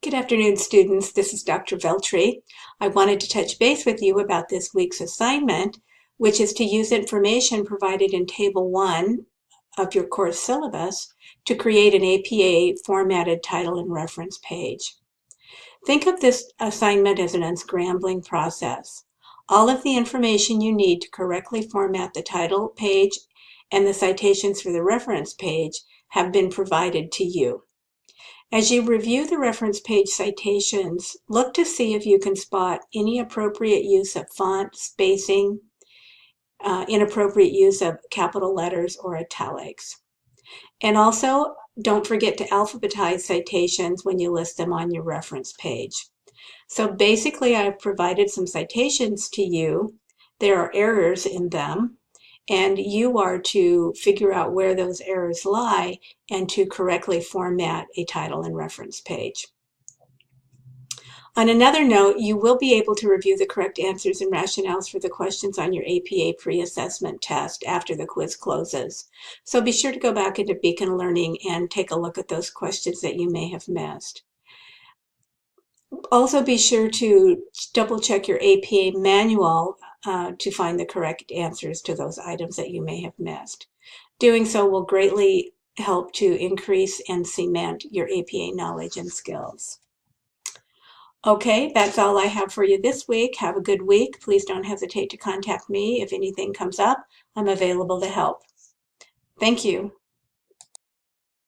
Good afternoon, students. This is Dr. Veltri. I wanted to touch base with you about this week's assignment, which is to use information provided in Table 1 of your course syllabus to create an APA formatted title and reference page. Think of this assignment as an unscrambling process. All of the information you need to correctly format the title page and the citations for the reference page have been provided to you. As you review the reference page citations, look to see if you can spot any appropriate use of font, spacing, inappropriate use of capital letters or italics. And also, don't forget to alphabetize citations when you list them on your reference page. So basically, I've provided some citations to you. There are errors in them, and you are to figure out where those errors lie and to correctly format a title and reference page. On another note, you will be able to review the correct answers and rationales for the questions on your APA pre-assessment test after the quiz closes. So be sure to go back into Beacon Learning and take a look at those questions that you may have missed. Also be sure to double check your APA manual to find the correct answers to those items that you may have missed. Doing so will greatly help to increase and cement your APA knowledge and skills. Okay, that's all I have for you this week. Have a good week. Please don't hesitate to contact me if anything comes up. I'm available to help. Thank you.